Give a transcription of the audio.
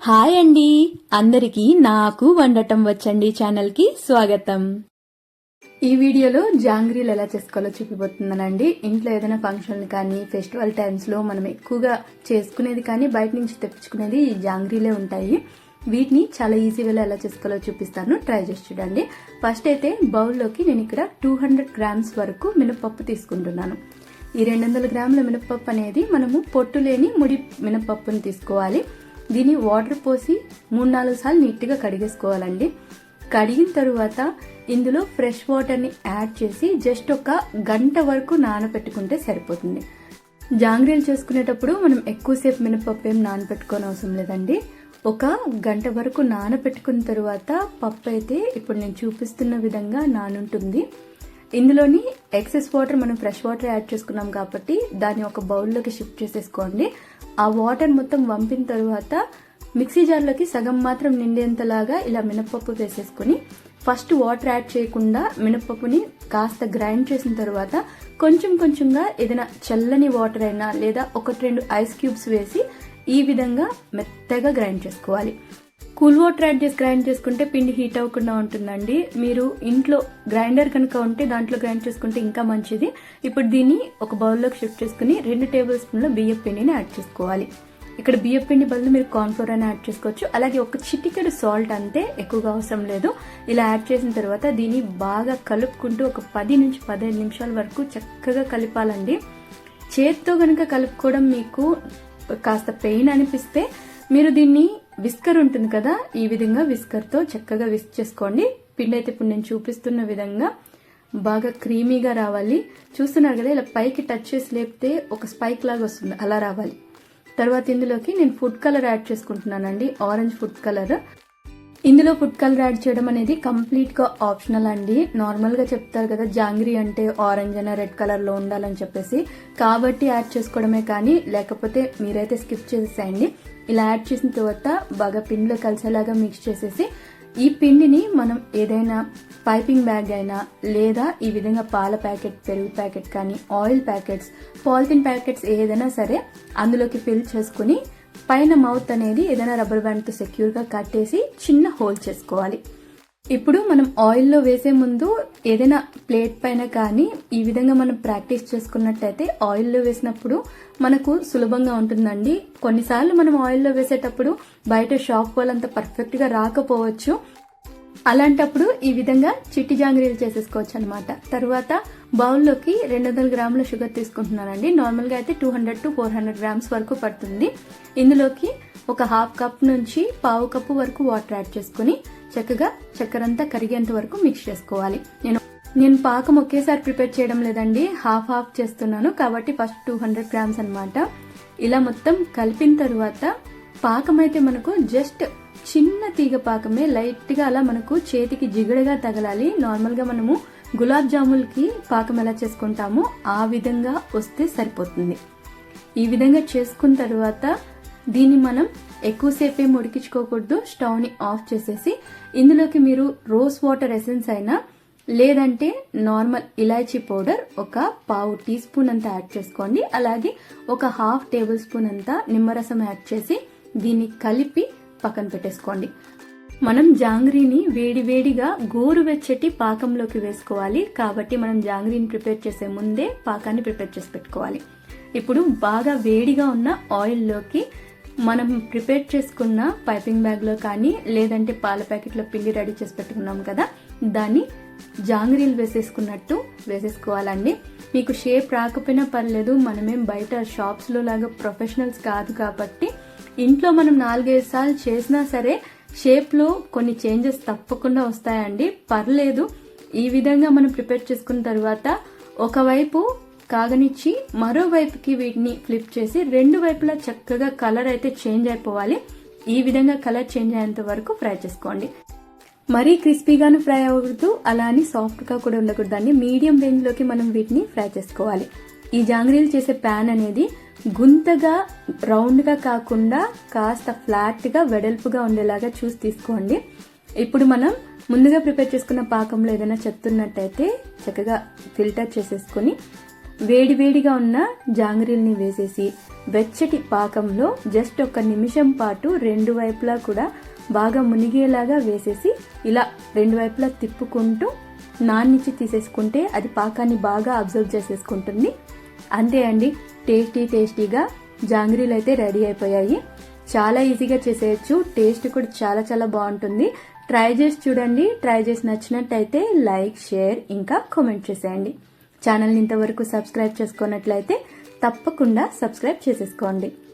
Hi అండి, అందరికీ నాకు వండటం వచ్చండి ఛానల్కి స్వాగతం. ఈ వీడియోలో జాంగ్రీలు ఎలా చేసుకోవాలో చూపిపోతున్నానండి. ఇంట్లో ఏదైనా ఫంక్షన్లు కానీ ఫెస్టివల్ టైమ్స్లో మనం ఎక్కువగా చేసుకునేది కానీ బయట నుంచి తెప్పించుకునేది ఈ జాంగ్రీలే ఉంటాయి. వీటిని చాలా ఈజీ వేలో ఎలా చేసుకోవాలో చూపిస్తాను, ట్రై చేసి చూడండి. ఫస్ట్ అయితే బౌల్లోకి నేను ఇక్కడ 200 గ్రామ్స్ వరకు మినపప్పు తీసుకుంటున్నాను. ఈ 200 గ్రాముల మినపప్పు అనేది మనము పొట్టు లేని ముడి మినపప్పుని తీసుకోవాలి. దీన్ని వాటర్ పోసి 3-4 సార్లు నీట్గా కడిగేసుకోవాలండి. కడిగిన తరువాత ఇందులో ఫ్రెష్ వాటర్ని యాడ్ చేసి జస్ట్ ఒక గంట వరకు నానబెట్టుకుంటే సరిపోతుంది. జాంగ్రీలు చేసుకునేటప్పుడు మనం ఎక్కువసేపు మినపప్పు ఏం నానబెట్టుకోని అవసరం లేదండి. ఒక గంట వరకు నానబెట్టుకున్న తరువాత పప్పు అయితే ఇప్పుడు నేను చూపిస్తున్న విధంగా నానుంటుంది. ఇందులోని ఎక్సెస్ వాటర్ మనం ఫ్రెష్ వాటర్ యాడ్ చేసుకున్నాం కాబట్టి దాన్ని ఒక బౌల్లోకి షిఫ్ట్ చేసేసుకోండి. ఆ వాటర్ మొత్తం వంపిన తరువాత మిక్సీ జార్లోకి సగం మాత్రం నిండేంతలాగా ఇలా మినపప్పు వేసేసుకుని ఫస్ట్ వాటర్ యాడ్ చేయకుండా మినపప్పుని కాస్త గ్రైండ్ చేసిన తర్వాత కొంచెం కొంచెంగా ఏదైనా చల్లని వాటర్ అయినా లేదా 1-2 ఐస్ క్యూబ్స్ వేసి ఈ విధంగా మెత్తగా గ్రైండ్ చేసుకోవాలి. కూల్ వాటర్ యాడ్ చేసి గ్రైండ్ చేసుకుంటే పిండి హీట్ అవ్వకుండా ఉంటుందండి. మీరు ఇంట్లో గ్రైండర్ కనుక ఉంటే దాంట్లో గ్రైండ్ చేసుకుంటే ఇంకా మంచిది. ఇప్పుడు దీన్ని ఒక బౌల్లోకి షిఫ్ట్ చేసుకుని 2 టేబుల్ స్పూన్ల బియ్యం పిండిని యాడ్ చేసుకోవాలి. ఇక్కడ బియ్యం పిండి బదులు మీరు కార్న్ఫ్లోర్ అని యాడ్ చేసుకోవచ్చు. అలాగే ఒక చిటికెడు సాల్ట్ అంతే, ఎక్కువగా అవసరం లేదు. ఇలా యాడ్ చేసిన తర్వాత దీన్ని బాగా కలుపుకుంటూ ఒక 10 నుంచి 15 నిమిషాల వరకు చక్కగా కలపాలండి. చేత్తో కనుక కలుపుకోవడం మీకు కాస్త పెయిన్ అనిపిస్తే మీరు దీన్ని విస్కర్ ఉంటుంది కదా, ఈ విధంగా విస్కర్తో చక్కగా విస్క్ చేసుకోండి. పిండి అయితే ఇప్పుడు నేను చూపిస్తున్న విధంగా బాగా క్రీమీగా రావాలి. చూస్తున్నారు కదా, ఇలా పైకి టచ్ చేసి లేపితే ఒక స్పైక్ లాగా వస్తుంది, అలా రావాలి. తర్వాత ఇందులోకి నేను ఫుడ్ కలర్ యాడ్ చేసుకుంటున్నానండి, ఆరెంజ్ ఫుడ్ కలర్. ఇందులో ఫుడ్ కలర్ యాడ్ చేయడం అనేది కంప్లీట్ గా ఆప్షనల్ అండి. నార్మల్ గా చెప్తారు కదా జాంగ్రీ అంటే ఆరెంజ్ అయినా రెడ్ కలర్ లో ఉండాలని చెప్పేసి, కాబట్టి యాడ్ చేసుకోవడమే, కానీ లేకపోతే మీరైతే స్కిప్ చేసేసేయండి. ఇలా యాడ్ చేసిన తర్వాత బాగా పిండిలో కలిసేలాగా మిక్స్ చేసేసి ఈ పిండిని మనం ఏదైనా పైపింగ్ బ్యాగ్ అయినా లేదా ఈ విధంగా పాల ప్యాకెట్, పెరుగు ప్యాకెట్ కానీ ఆయిల్ ప్యాకెట్స్, పాలిథిన్ ప్యాకెట్స్ ఏదైనా సరే అందులోకి ఫిల్ చేసుకుని పైన మౌత్ అనేది ఏదైనా రబ్బర్ బ్యాండ్తో సెక్యూర్గా కట్టేసి చిన్న హోల్ చేసుకోవాలి. ఇప్పుడు మనం ఆయిల్లో వేసే ముందు ఏదైనా ప్లేట్ పైన కానీ ఈ విధంగా మనం ప్రాక్టీస్ చేసుకున్నట్టయితే ఆయిల్లో వేసినప్పుడు మనకు సులభంగా ఉంటుందండి. కొన్నిసార్లు మనం ఆయిల్లో వేసేటప్పుడు బయట షాప్ వాళ్ళంతా పర్ఫెక్ట్గా రాకపోవచ్చు. అలాంటప్పుడు ఈ విధంగా చిట్టి జాంగ్రీలు చేసేసుకోవచ్చు అనమాట. తర్వాత బౌల్లోకి 200 గ్రాముల షుగర్ తీసుకుంటున్నానండి. నార్మల్గా అయితే 200 to 400 గ్రామ్స్ వరకు పడుతుంది. ఇందులోకి ఒక 1/2 కప్ నుంచి 1/4 కప్పు వరకు వాటర్ యాడ్ చేసుకుని చక్కగా చక్కెర అంతా కరిగేంత వరకు మిక్స్ చేసుకోవాలి. నేను పాకం ఒకేసారి ప్రిపేర్ చేయడం లేదండి, హాఫ్ చేస్తున్నాను కాబట్టి ఫస్ట్ 200 గ్రామ్స్ అనమాట. ఇలా మొత్తం కలిపిన తరువాత పాకం అయితే మనకు జస్ట్ చిన్న తీగ పాకమే, లైట్ గా అలా మనకు చేతికి జిగడగా తగలాలి. నార్మల్ గా మనము గులాబ్ జాములకి పాకం ఎలా చేసుకుంటామో ఆ విధంగా వస్తే సరిపోతుంది. ఈ విధంగా చేసుకున్న తర్వాత దీన్ని మనం ఎక్కువసేపు ఏం ఉడికించుకోకూడదు. స్టవ్ ని ఆఫ్ చేసేసి ఇందులోకి మీరు రోజ్ వాటర్ ఎసెన్స్ అయినా లేదంటే నార్మల్ ఇలాచీ పౌడర్ ఒక 1/2 టీ స్పూన్ అంతా యాడ్ చేసుకోండి. అలాగే ఒక 1/2 టేబుల్ స్పూన్ అంతా నిమ్మరసం యాడ్ చేసి దీన్ని కలిపి పక్కన పెట్టేసుకోండి. మనం జాంగ్రీని వేడివేడిగా గోరువెచ్చటి పాకంలోకి వేసుకోవాలి. కాబట్టి మనం జాంగ్రీని ప్రిపేర్ చేసే ముందే పాకాన్ని ప్రిపేర్ చేసి పెట్టుకోవాలి. ఇప్పుడు బాగా వేడిగా ఉన్న ఆయిల్లోకి మనం ప్రిపేర్ చేసుకున్న పైపింగ్ బ్యాగ్ లో కానీ లేదంటే పాల ప్యాకెట్లో పిండి రెడీ చేసి పెట్టుకున్నాం కదా, దాన్ని జాంగ్రీలు వేసేసుకున్నట్టు వేసేసుకోవాలండి. మీకు షేప్ రాకపోయినా పర్లేదు, మనమేం బయట షాప్స్ లో లాగా ప్రొఫెషనల్స్ కాదు కాబట్టి ఇంట్లో మనం 4-5 సార్లు చేసినా సరే షేప్ లో కొన్ని చేంజెస్ తప్పకుండా వస్తాయండి, పర్లేదు. ఈ విధంగా మనం ప్రిపేర్ చేసుకున్న తర్వాత ఒకవైపు కాగనిచ్చి మరోవైపుకి వీటిని ఫ్లిప్ చేసి 2 వైపులా చక్కగా కలర్ అయితే చేంజ్ అయిపోవాలి. ఈ విధంగా కలర్ చేంజ్ అయ్యేంత వరకు ఫ్రై చేసుకోండి. మరీ క్రిస్పీగాను ఫ్రై అవ్వకూడదు, అలా అని సాఫ్ట్ గా కూడా ఉండకూడదండి. మీడియం రేంజ్ లోకి మనం వీటిని ఫ్రై చేసుకోవాలి. ఈ జాంగ్రీలు చేసే ప్యాన్ అనేది గుంతగా రౌండ్ గా కాకుండా కాస్త ఫ్లాట్ గా వెడల్పుగా ఉండేలాగా చూసి తీసుకోండి. ఇప్పుడు మనం ముందుగా ప్రిపేర్ చేసుకున్న పాకంలో ఏదైనా చెప్తున్నట్టయితే చక్కగా ఫిల్టర్ చేసేసుకుని వేడివేడిగా ఉన్న జాంగ్రీల్ని వేసేసి వెచ్చటి పాకంలో జస్ట్ 1 నిమిషం పాటు 2 వైపులా కూడా బాగా మునిగేలాగా వేసేసి ఇలా 2 వైపులా తిప్పుకుంటూ నాన్నిచ్చి తీసేసుకుంటే అది పాకాన్ని బాగా అబ్జర్వ్ చేసేసుకుంటుంది. అంతే అండి, టేస్టీగా జాంగ్రీలు అయితే రెడీ అయిపోయాయి. చాలా ఈజీగా చేసేయచ్చు, టేస్ట్ కూడా చాలా చాలా బాగుంటుంది. ట్రై చేసి చూడండి. ట్రై చేసి నచ్చినట్టయితే లైక్, షేర్ ఇంకా కామెంట్ చేసేయండి. ఛానల్ని ఇంతవరకు సబ్స్క్రైబ్ చేసుకున్నట్లయితే తప్పకుండా సబ్స్క్రైబ్ చేసేసుకోండి.